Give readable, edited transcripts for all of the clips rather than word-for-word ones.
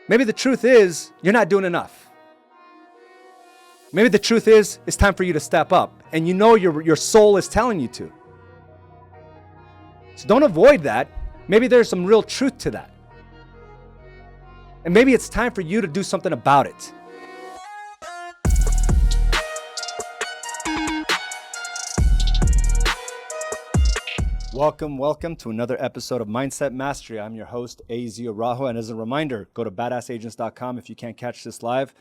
Maybe the truth is you're not doing enough. Maybe the truth is it's time for you to step up, and you know your soul is telling you to. So don't avoid that. Maybe there's some real truth to that. And maybe it's time for you to do something about it. Welcome to another episode of Mindset Mastery. I'm your host, Araujo. And as a reminder, go to badassagents.com if you can't catch this live.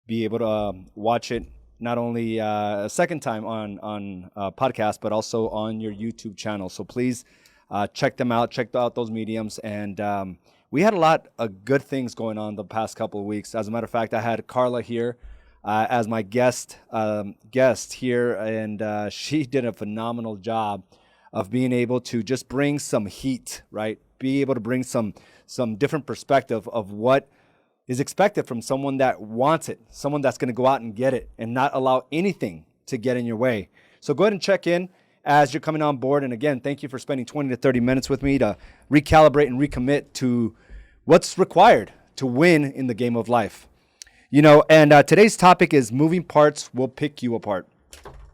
Be able to watch it not only a second time on podcast, but also on your YouTube channel. So please check them out. Check out those mediums. And we had a lot of good things going on the past couple of weeks. As a matter of fact, I had Carla here as my guest here, and she did a phenomenal job of being able to just bring some heat, right? Be able to bring some different perspective of what is expected from someone that wants it, someone that's going to go out and get it and not allow anything to get in your way. So go ahead and check in as you're coming on board. And again, thank you for spending 20 to 30 minutes with me to recalibrate and recommit to what's required to win in the game of life. You know, and today's topic is moving parts will pick you apart.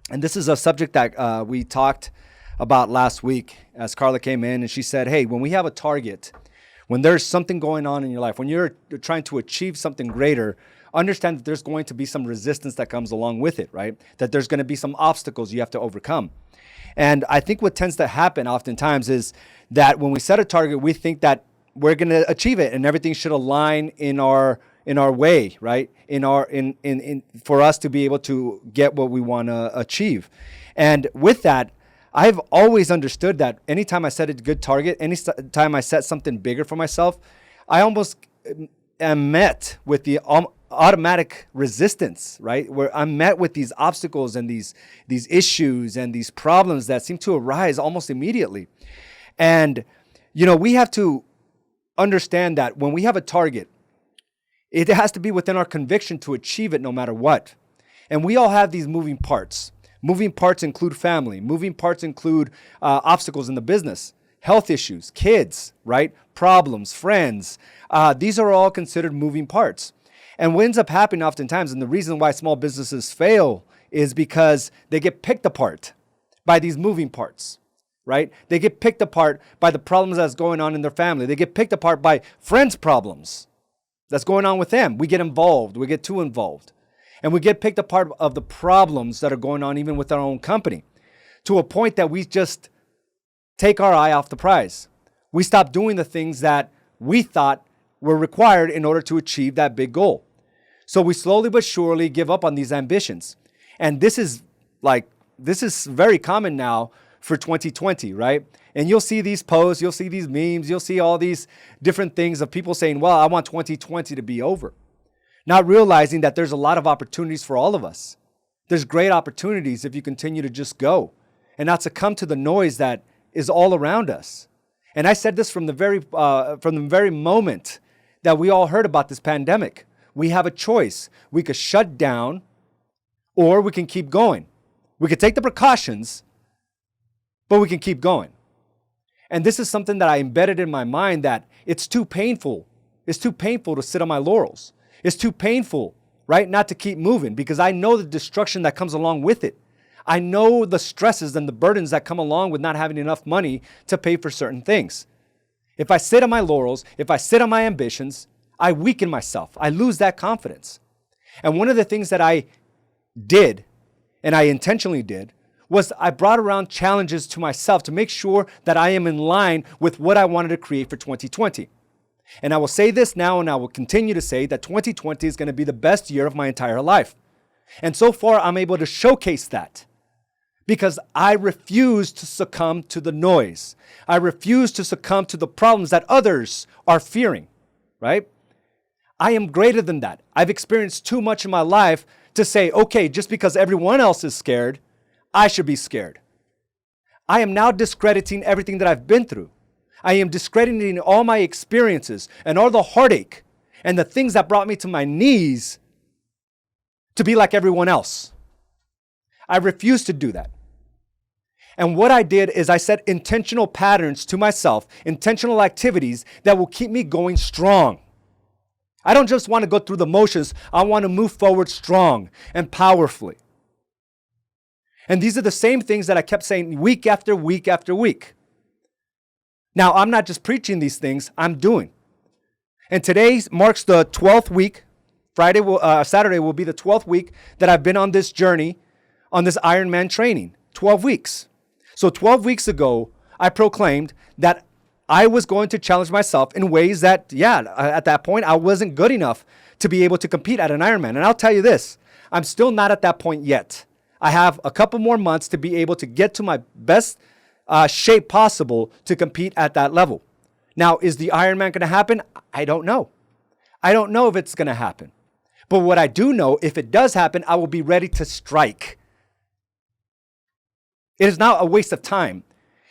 And this is a subject that we talked about last week as Carla came in and she said, hey, when we have a target, when there's something going on in your life, when you're trying to achieve something greater, understand that there's going to be some resistance that comes along with it, right? That there's going to be some obstacles you have to overcome. And I think what tends to happen oftentimes is that when we set a target, we think that we're going to achieve it and everything should align in our way, right? For us to be able to get what we want to achieve. And with that, I've always understood that anytime I set a good target, anytime I set something bigger for myself, I almost am met with the automatic resistance, right? Where I'm met with these obstacles and these issues and these problems that seem to arise almost immediately. And, you know, we have to understand that when we have a target, it has to be within our conviction to achieve it no matter what. And we all have these moving parts. Moving parts include family. Moving parts include obstacles in the business, health issues, kids, right? Problems, friends. These are all considered moving parts. And what ends up happening oftentimes, and the reason why small businesses fail is because they get picked apart by these moving parts, right? They get picked apart by the problems that's going on in their family. They get picked apart by friends' problems that's going on with them. We get involved. We get too involved. And we get picked apart of the problems that are going on even with our own company to a point that we just take our eye off the prize. We stop doing the things that we thought were required in order to achieve that big goal. So we slowly but surely give up on these ambitions. And this is very common now for 2020, right? And you'll see these posts, you'll see these memes, you'll see all these different things of people saying, well, I want 2020 to be over. Not realizing that there's a lot of opportunities for all of us. There's great opportunities if you continue to just go and not succumb to the noise that is all around us. And I said this from the very moment that we all heard about this pandemic. We have a choice. We could shut down or we can keep going. We could take the precautions, but we can keep going. And this is something that I embedded in my mind that it's too painful. It's too painful to sit on my laurels. It's too painful, right, not to keep moving because I know the destruction that comes along with it. I know the stresses and the burdens that come along with not having enough money to pay for certain things. If I sit on my laurels, if I sit on my ambitions, I weaken myself. I lose that confidence. And one of the things that I did, and I intentionally did, was I brought around challenges to myself to make sure that I am in line with what I wanted to create for 2020. And I will say this now, and I will continue to say that 2020 is going to be the best year of my entire life. And so far, I'm able to showcase that because I refuse to succumb to the noise. I refuse to succumb to the problems that others are fearing, right? I am greater than that. I've experienced too much in my life to say, okay, just because everyone else is scared, I should be scared. I am now discrediting everything that I've been through. I am discrediting all my experiences and all the heartache and the things that brought me to my knees to be like everyone else. I refuse to do that. And what I did is I set intentional patterns to myself, intentional activities that will keep me going strong. I don't just want to go through the motions. I want to move forward strong and powerfully. And these are the same things that I kept saying week after week after week. Now, I'm not just preaching these things, I'm doing. And today marks the 12th week. Saturday will be the 12th week that I've been on this journey, on this Ironman training. 12 weeks. So 12 weeks ago, I proclaimed that I was going to challenge myself in ways that, at that point, I wasn't good enough to be able to compete at an Ironman. And I'll tell you this, I'm still not at that point yet. I have a couple more months to be able to get to my best shape possible to compete at that level. Now, is the Ironman going to happen? I don't know. I don't know if it's going to happen. But what I do know, if it does happen, I will be ready to strike. It is not a waste of time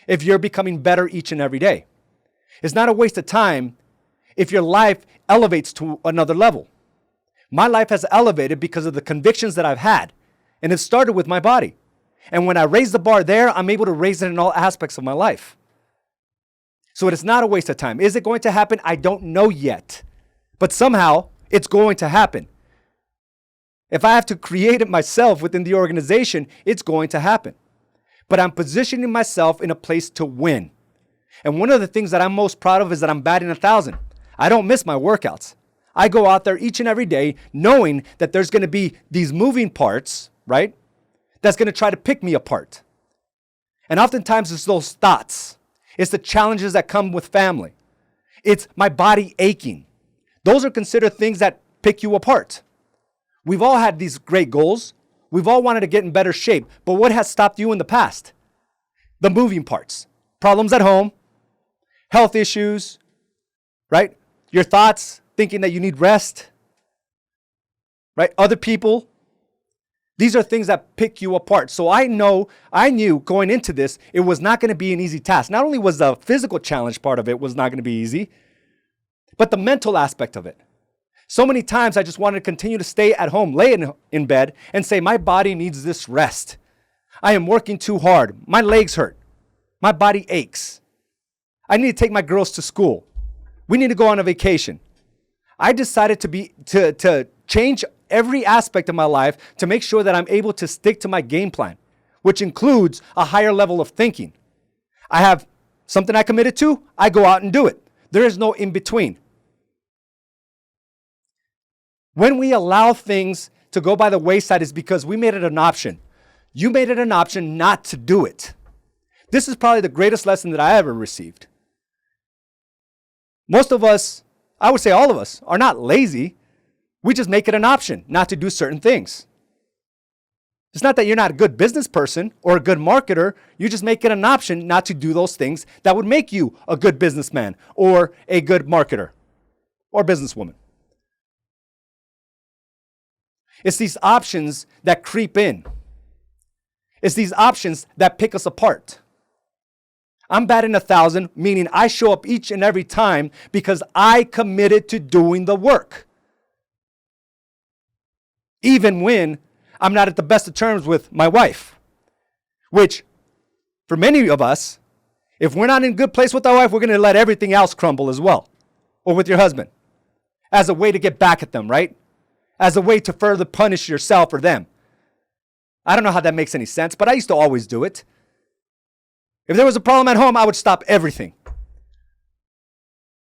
if you're becoming better each and every day. It's not a waste of time if your life elevates to another level. My life has elevated because of the convictions that I've had. And it started with my body. And when I raise the bar there, I'm able to raise it in all aspects of my life. So it is not a waste of time. Is it going to happen? I don't know yet. But somehow, it's going to happen. If I have to create it myself within the organization, it's going to happen. But I'm positioning myself in a place to win. And one of the things that I'm most proud of is that I'm batting 1,000. I don't miss my workouts. I go out there each and every day knowing that there's going to be these moving parts, right? That's going to try to pick me apart. And oftentimes it's those thoughts. It's the challenges that come with family. It's my body aching. Those are considered things that pick you apart. We've all had these great goals. We've all wanted to get in better shape. But what has stopped you in the past? The moving parts. Problems at home. Health issues. Right? Your thoughts, thinking that you need rest. Right? Other people. These are things that pick you apart. So I knew going into this, it was not going to be an easy task. Not only was the physical challenge part of it was not going to be easy, but the mental aspect of it. So many times I just wanted to continue to stay at home, lay in bed and say, my body needs this rest. I am working too hard. My legs hurt. My body aches. I need to take my girls to school. We need to go on a vacation. I decided to change every aspect of my life to make sure that I'm able to stick to my game plan, which includes a higher level of thinking. I have something I committed to, I go out and do it. There is no in between. When we allow things to go by the wayside, is because we made it an option. You made it an option not to do it. This is probably the greatest lesson that I ever received. Most of us, I would say all of us, are not lazy. We just make it an option not to do certain things. It's not that you're not a good business person or a good marketer. You just make it an option not to do those things that would make you a good businessman or a good marketer or businesswoman. It's these options that creep in. It's these options that pick us apart. I'm batting 1,000, meaning I show up each and every time because I committed to doing the work. Even when I'm not at the best of terms with my wife, which for many of us, if we're not in a good place with our wife, we're going to let everything else crumble as well. Or with your husband, as a way to get back at them, right? As a way to further punish yourself or them. I don't know how that makes any sense, but I used to always do it. If there was a problem at home, I would stop everything.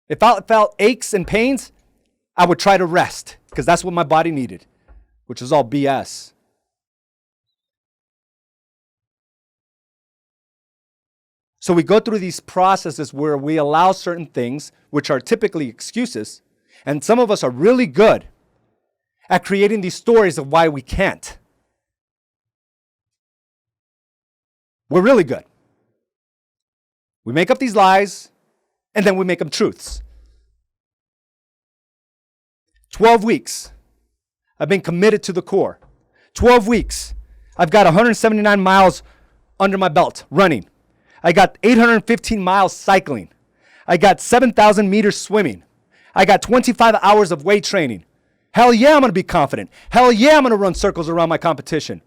If I felt aches and pains, I would try to rest because that's what my body needed, which is all BS. So we go through these processes where we allow certain things, which are typically excuses, and some of us are really good at creating these stories of why we can't. We're really good. We make up these lies, and then we make them truths. 12 weeks, I've been committed to the core. 12 weeks, I've got 179 miles under my belt running. I got 815 miles cycling. I got 7,000 meters swimming. I got 25 hours of weight training. Hell yeah, I'm going to be confident. Hell yeah, I'm going to run circles around my competition.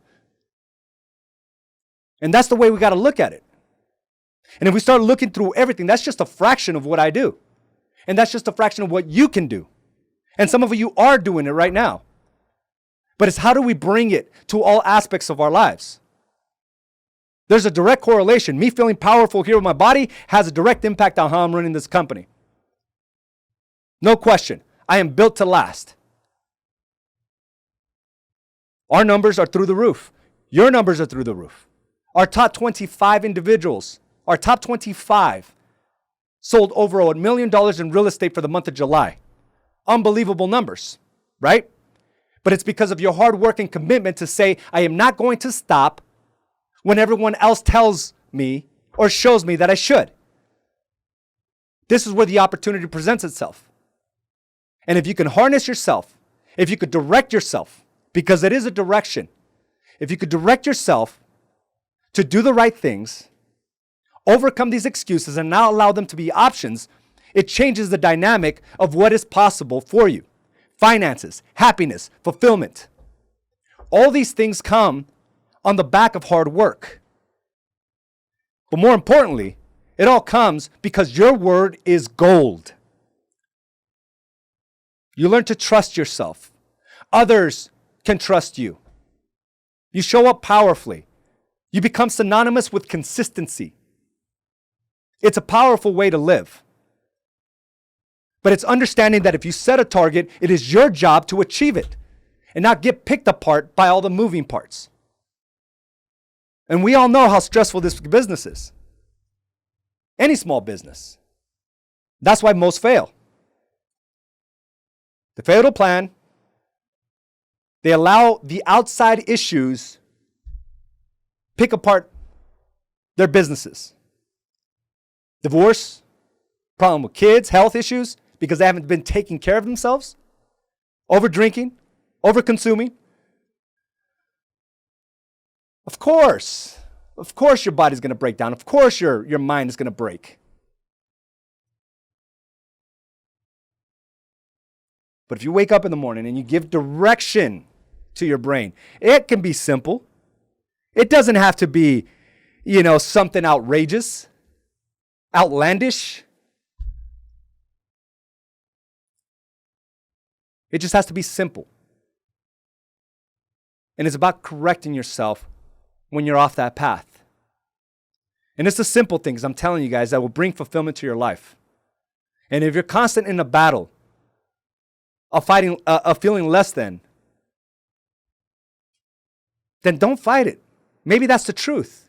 And that's the way we got to look at it. And if we start looking through everything, that's just a fraction of what I do. And that's just a fraction of what you can do. And some of you are doing it right now. But it's how do we bring it to all aspects of our lives? There's a direct correlation. Me feeling powerful here with my body has a direct impact on how I'm running this company. No question. I am built to last. Our numbers are through the roof. Your numbers are through the roof. Our top 25 individuals, our top 25 sold over $1 million in real estate for the month of July. Unbelievable numbers, right? But it's because of your hard work and commitment to say, I am not going to stop when everyone else tells me or shows me that I should. This is where the opportunity presents itself. And if you can harness yourself, if you could direct yourself, because it is a direction, if you could direct yourself to do the right things, overcome these excuses and not allow them to be options, it changes the dynamic of what is possible for you. Finances, happiness, fulfillment. All these things come on the back of hard work. But more importantly, it all comes because your word is gold. You learn to trust yourself. Others can trust you. You show up powerfully. You become synonymous with consistency. It's a powerful way to live. But it's understanding that if you set a target, it is your job to achieve it and not get picked apart by all the moving parts. And we all know how stressful this business is. Any small business. That's why most fail. They fail to plan. They allow the outside issues pick apart their businesses. Divorce, problem with kids, health issues, because they haven't been taking care of themselves. Over drinking, over consuming. Of course your body's going to break down. Of course your mind is going to break. But if you wake up in the morning and you give direction to your brain, it can be simple. It doesn't have to be, something outrageous, outlandish. It just has to be simple. And it's about correcting yourself when you're off that path. And it's the simple things, I'm telling you guys, that will bring fulfillment to your life. And if you're constant in a battle of fighting, of feeling less than, then don't fight it. Maybe that's the truth.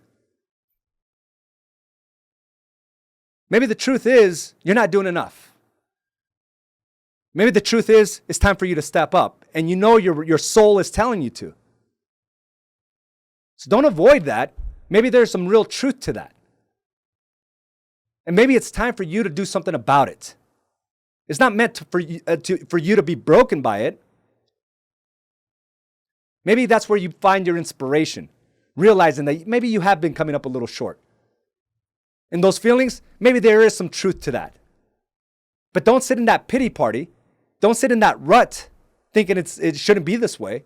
Maybe the truth is you're not doing enough. Maybe the truth is it's time for you to step up, and your soul is telling you to. So don't avoid that. Maybe there's some real truth to that. And maybe it's time for you to do something about it. It's not meant for you to be broken by it. Maybe that's where you find your inspiration, realizing that maybe you have been coming up a little short. In those feelings, maybe there is some truth to that. But don't sit in that pity party. Don't sit in that rut thinking it shouldn't be this way.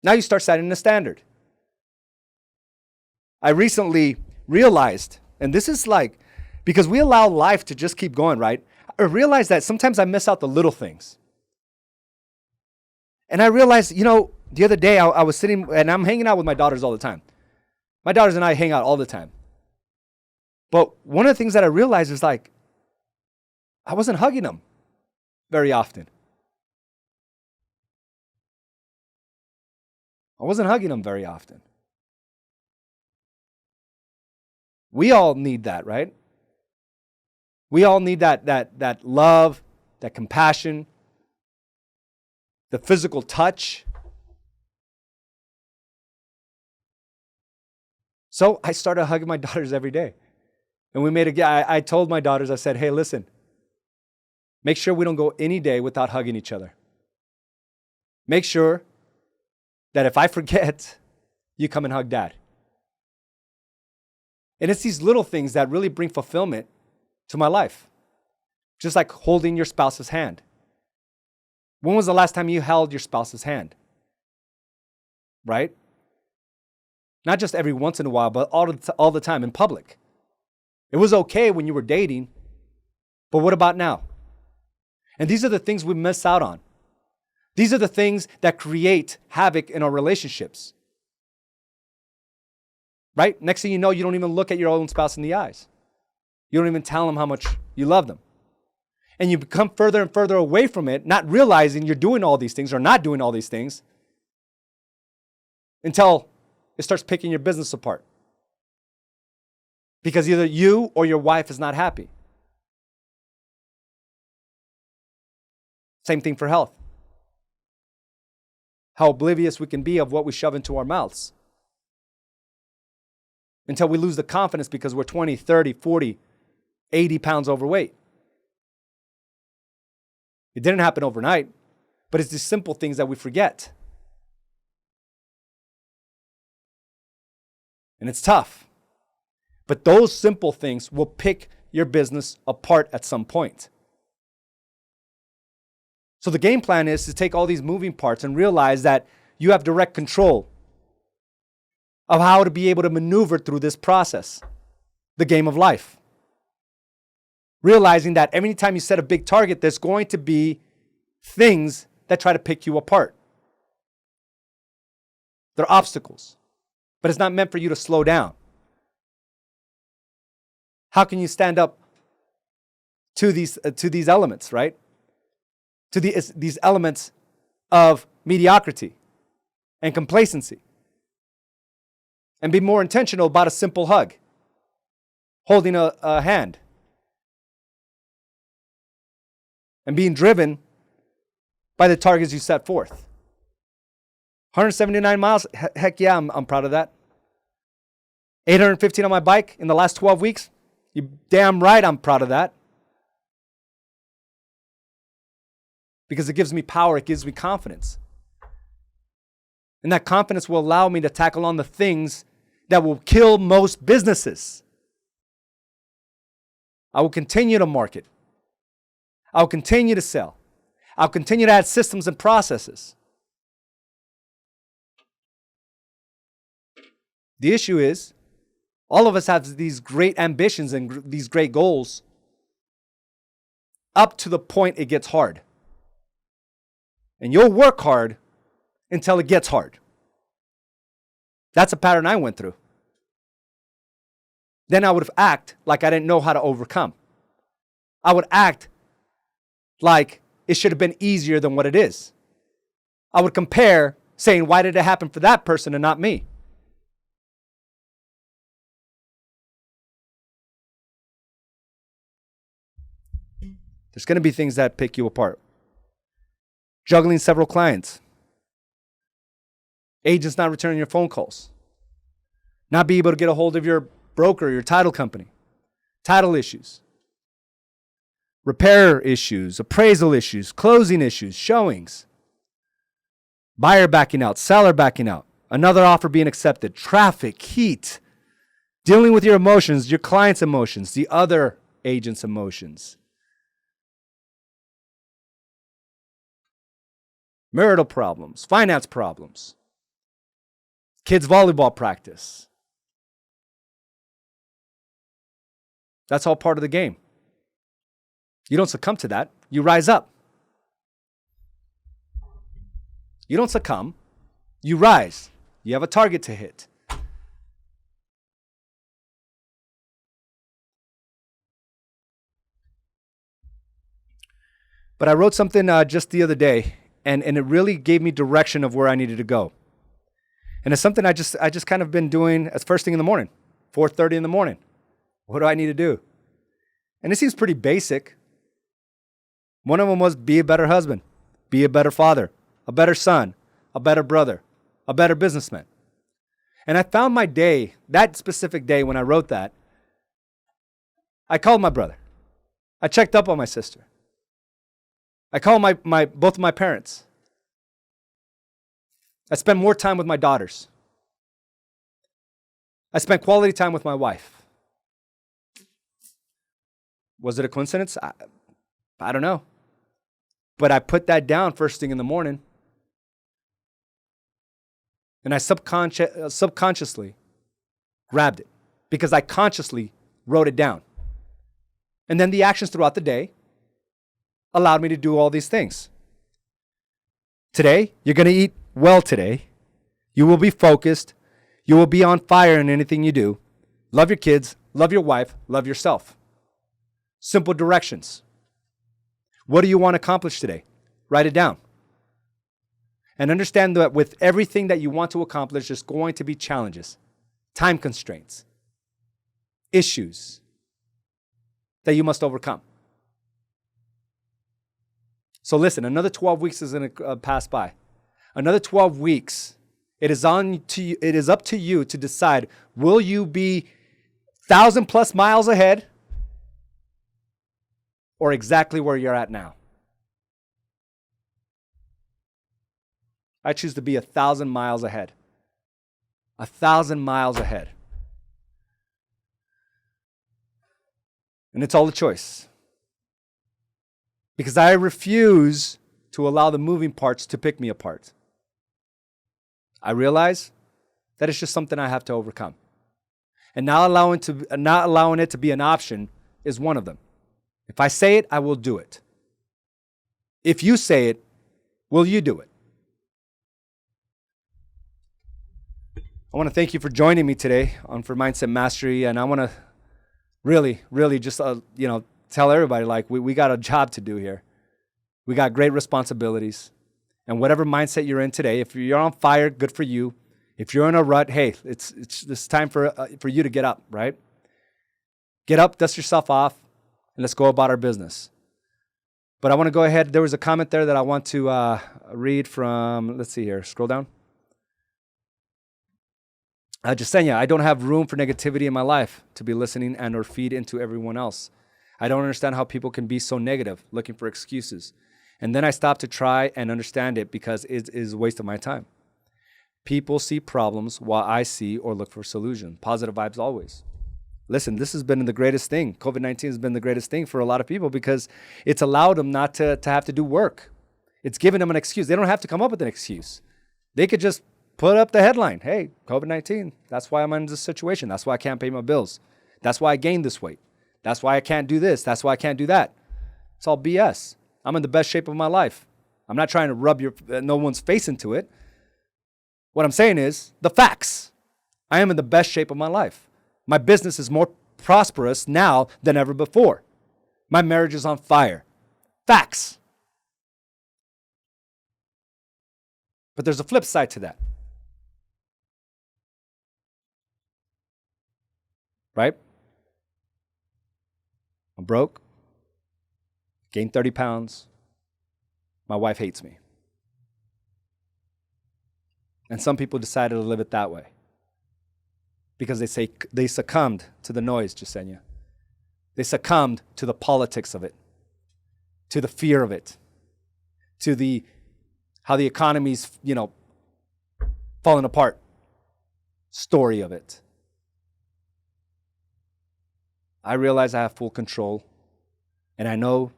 Now you start setting the standard. I recently realized, and this is because we allow life to just keep going, right? I realized that sometimes I miss out the little things. And I realized, the other day I was sitting, and I'm hanging out with my daughters all the time. My daughters and I hang out all the time. But one of the things that I realized is I wasn't hugging them very often. I wasn't hugging them very often. We all need that, right? We all need that love, that compassion, the physical touch. So I started hugging my daughters every day. And I told my daughters, I said, hey, listen, make sure we don't go any day without hugging each other. Make sure that if I forget, you come and hug dad. And it's these little things that really bring fulfillment to my life. Just like holding your spouse's hand. When was the last time you held your spouse's hand? Right? Not just every once in a while, but all the time in public. It was okay when you were dating, but what about now? And these are the things we miss out on. These are the things that create havoc in our relationships. Right? Next thing you know, you don't even look at your own spouse in the eyes. You don't even tell them how much you love them. And you become further and further away from it, not realizing you're doing all these things or not doing all these things until it starts picking your business apart. Because either you or your wife is not happy. Same thing for health. How oblivious we can be of what we shove into our mouths. Until we lose the confidence because we're 20, 30, 40, 80 pounds overweight. It didn't happen overnight, but it's these simple things that we forget. And it's tough. But those simple things will pick your business apart at some point. So the game plan is to take all these moving parts and realize that you have direct control of how to be able to maneuver through this process, the game of life. Realizing that every time you set a big target, there's going to be things that try to pick you apart. They're obstacles, but it's not meant for you to slow down. How can you stand up to these elements, right? To these elements of mediocrity and complacency, and be more intentional about a simple hug, holding a hand, and being driven by the targets you set forth. 179 miles, heck yeah, I'm proud of that. 815 on my bike in the last 12 weeks, you damn right I'm proud of that. Because it gives me power, it gives me confidence. And that confidence will allow me to tackle on the things that will kill most businesses. I will continue to market. I'll continue to sell. I'll continue to add systems and processes. The issue is, all of us have these great ambitions and these great goals up to the point it gets hard. And you'll work hard until it gets hard. That's a pattern I went through. Then I would act like I didn't know how to overcome. I would act like it should have been easier than what it is. I would compare, saying, why did it happen for that person and not me? There's going to be things that pick you apart. Juggling several clients. Agents not returning your phone calls. Not be able to get a hold of your broker, your title company. Title issues. Repair issues, appraisal issues, closing issues, showings. Buyer backing out, seller backing out. Another offer being accepted. Traffic, heat. Dealing with your emotions, your client's emotions, the other agent's emotions. Marital problems, finance problems, kids' volleyball practice. That's all part of the game. You don't succumb to that. You rise up. You don't succumb. You rise. You have a target to hit. But I wrote something just the other day. And it really gave me direction of where I needed to go. And it's something I just kind of been doing as first thing in the morning, 4:30 in the morning. What do I need to do? And it seems pretty basic. One of them was be a better husband, be a better father, a better son, a better brother, a better businessman. And I found my day, that specific day when I wrote that, I called my brother. I checked up on my sister. I call both of my parents. I spend more time with my daughters. I spent quality time with my wife. Was it a coincidence? I don't know. But I put that down first thing in the morning. And I subconsciously grabbed it because I consciously wrote it down. And then the actions throughout the day allowed me to do all these things. Today, you're going to eat well today. You will be focused. You will be on fire in anything you do. Love your kids, love your wife, love yourself. Simple directions. What do you want to accomplish today? Write it down. And understand that with everything that you want to accomplish, there's going to be challenges, time constraints, issues that you must overcome. So listen, another 12 weeks is going to pass by. Another 12 weeks, it is up to you to decide, will you be 1,000+ miles ahead or exactly where you're at now? I choose to be 1,000 miles ahead. 1,000 miles ahead. And it's all a choice. Because I refuse to allow the moving parts to pick me apart. I realize that it's just something I have to overcome. And not allowing it to be an option is one of them. If I say it, I will do it. If you say it, will you do it? I want to thank you for joining me today on For Mindset Mastery, and I want to really just tell everybody, like, we got a job to do here. We got great responsibilities, and whatever mindset you're in today, if you're on fire, good for you. If you're in a rut, hey, it's time for you to get up, right? Get up, dust yourself off, and let's go about our business. But I want to go ahead. There was a comment there that I want to read from. Let's see here. Scroll down. Jasenia, I don't have room for negativity in my life to be listening and or feed into everyone else. I don't understand how people can be so negative, looking for excuses. And then I stop to try and understand it because it is a waste of my time. People see problems while I see or look for solutions. Positive vibes always. Listen, this has been the greatest thing. COVID-19 has been the greatest thing for a lot of people because it's allowed them not to have to do work. It's given them an excuse. They don't have to come up with an excuse. They could just put up the headline. Hey, COVID-19, that's why I'm in this situation. That's why I can't pay my bills. That's why I gained this weight. That's why I can't do this. That's why I can't do that. It's all BS. I'm in the best shape of my life. I'm not trying to rub no one's face into it. What I'm saying is the facts. I am in the best shape of my life. My business is more prosperous now than ever before. My marriage is on fire. Facts. But there's a flip side to that. Right? I'm broke. Gained 30 pounds. My wife hates me. And some people decided to live it that way. Because they succumbed to the noise, Jasenia. They succumbed to the politics of it. To the fear of it. To how the economy's, falling apart story of it. I realize I have full control, and I know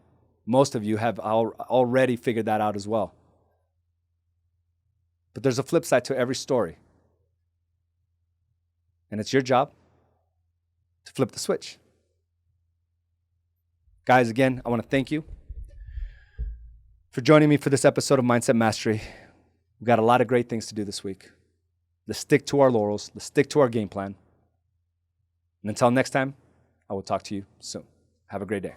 most of you have already figured that out as well. But there's a flip side to every story, and it's your job to flip the switch. Guys, again, I want to thank you for joining me for this episode of Mindset Mastery. We've got a lot of great things to do this week. Let's stick to our laurels. Let's stick to our game plan. And until next time, I will talk to you soon. Have a great day.